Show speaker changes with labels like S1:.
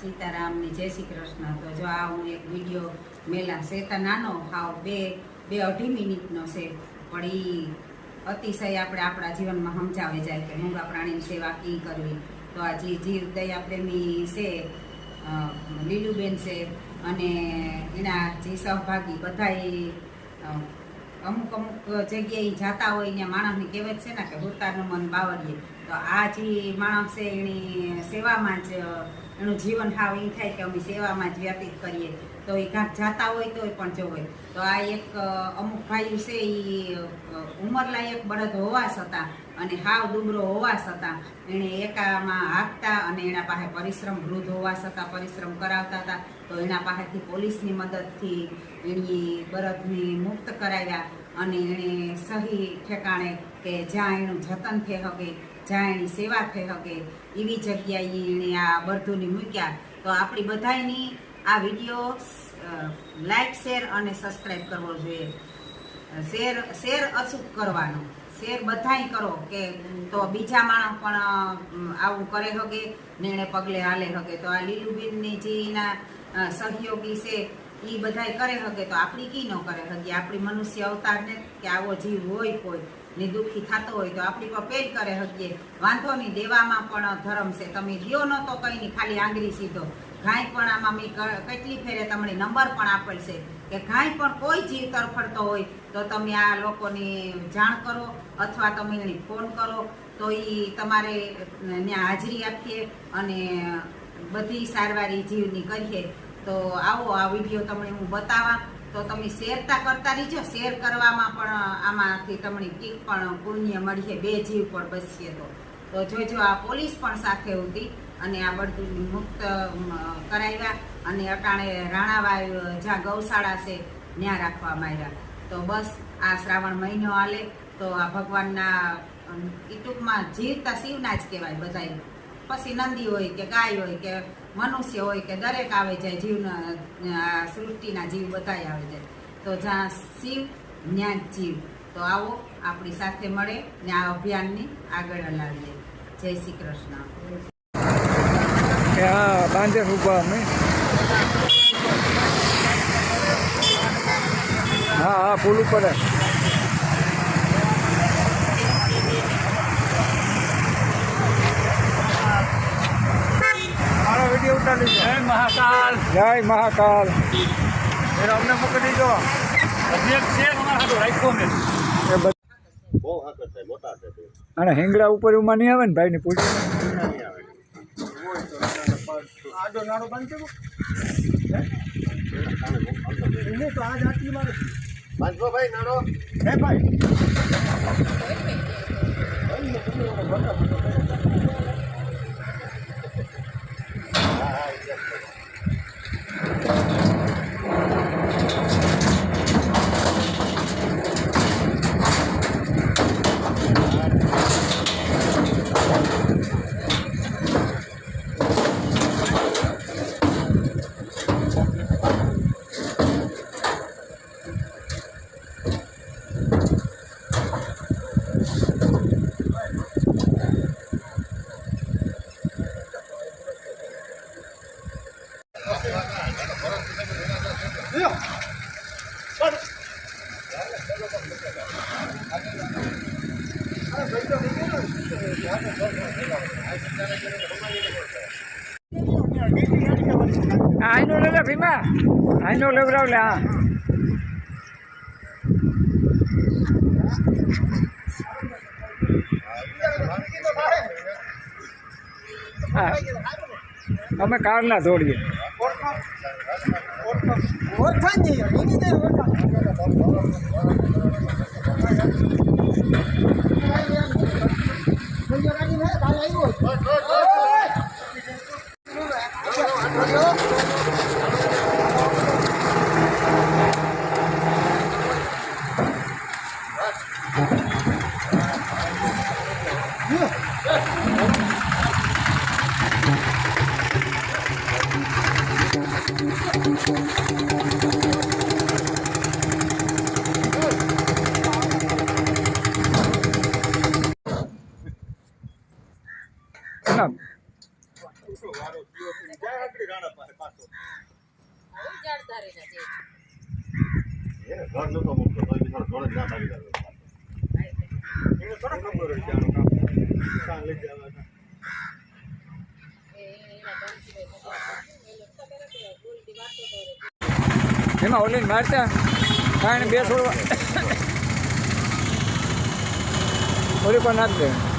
S1: सीताराम ने जय श्री कृष्ण। तो जो आ हूँ एक वीडियो मेला से नानो हाव बे 2.5 मिनिटनो से पण ई अतिशय આપણે આપણા જીવનમાં સમજાવી જાય કે મૂંગા પ્રાણીની સેવા કી કરવી। તો આ જીવ દયા પ્રેમી છે લીલુબેન છે અને એના જે સહભાગી બધાય અમુક અમુક જગ્યાએ જાતા હોય ત્યાં માણસની કહેવત છે ને કે હોતાનું મન બાવરીએ। તો આ જે માણસ છે એની સેવામાં જ એનું જીવન હાવ એ થાય કે અમે સેવામાં જ વ્યતીત કરીએ। તો એ ઘાટ જાતા હોય તોય પણ જોવે। તો આ એક અમુક ભાઈઓ છે એ ઉંમરલાયક બળદ હોવા છતાં અને હાવ દુબળો હોવા છતાં એણે એકામાં હાંકતા અને એના પાસે પરિશ્રમ વૃદ્ધ હોવા છતાં પરિશ્રમ કરાવતા હતા। તો એના પાસેથી પોલીસની મદદથી એની બળદને મુક્ત કરાવ્યા અને એણે સહી ઠેકાણે કે જ્યાં એનું જતન થઈ શકે, જ્યાં એની સેવા થઈ શકે એવી જગ્યાએ એણે આ બળદોને મૂક્યા। તો આપણી બધાની આ વિડીયો લાઈક શેર અને સબસ્ક્રાઈબ કરવો જોઈએ। શેર અચૂક કરવાનો, શેર બધાય કરો કે તો બીજા માણસ પણ આવું કરે શકે ને એને પગલે હાલે શકે। તો આ લીલુબેનની જે એના સહયોગી છે એ બધાય કરે શકે તો આપણી કી ન કરે શકીએ। આપણી મનુષ્ય અવતારને કે આવો જીવ હોય કોઈ ને દુઃખી થતો હોય તો આપણી પર પેલ કરે શકીએ। વાંધો નહીં, દેવામાં પણ ધર્મ છે। તમે દો ન તો કંઈ નહીં, ખાલી આંગળી સીધો ઘાય પણ આમાં મેં કેટલી ફેરે તમને નંબર પણ આપેલ છે કે ઘાય પણ કોઈ જીવ તરફડતો હોય તો તમે આ લોકોની જાણ કરો અથવા તમે એને ફોન કરો તો એ તમારે ત્યાં હાજરી આપીએ અને બધી સારવાર એ જીવની કરીએ। તો આવો આ વિડીયો તમને હું બતાવવા તો તમે શેરતા કરતા રહીજો। શેર કરવામાં પણ આમાંથી તમને કંઈક પણ પુણ્ય મળીએ, 2 જીવ પણ બચીએ। તો જોજો આ પોલીસ પણ સાથે હતી અને આ બધું મુક્ત કરાવ્યા અને અટાણે રાણાવાય જ્યાં ગૌશાળા છે ત્યાં રાખવામાં આવ્યા। તો બસ આ શ્રાવણ મહિનો હાલે તો આ ભગવાનના ટૂંકમાં જીવતા શિવના જ કહેવાય બધાય। પછી નંદી હોય કે ગાય હોય કે મનુષ્ય હોય કે દરેક આવે જાય જીવના, સૃષ્ટિના જીવ બધાય આવે જાય। તો જ્યાં શિવ ત્યાં જીવ। તો આવો આપણી સાથે મળે ને આ અભિયાનની આગળ હલાવીએ। જય શ્રી કૃષ્ણ।
S2: બાંધે ઉભા અમે હા પુલ ઉપર મારો વિડીયો ઉતારી જય મહાકાલ, જય મહાકાલ। અમને મૂકી દીધો અને હિંગડા ઉપર ઉમાં નહીં આવે ને ભાઈ ની પૂછે આડો નાડો બંધ તો આ જાતી મારે બાંધો ભાઈ નાડો હે ભાઈ આઈનો લે ભીમા, આઈનો લેવડાવ લે। હા અમે કાર ના દોડીએ એમાં ઓલીને મારતા કાંઈ બે છોડવા ઓલી પણ નાખ દે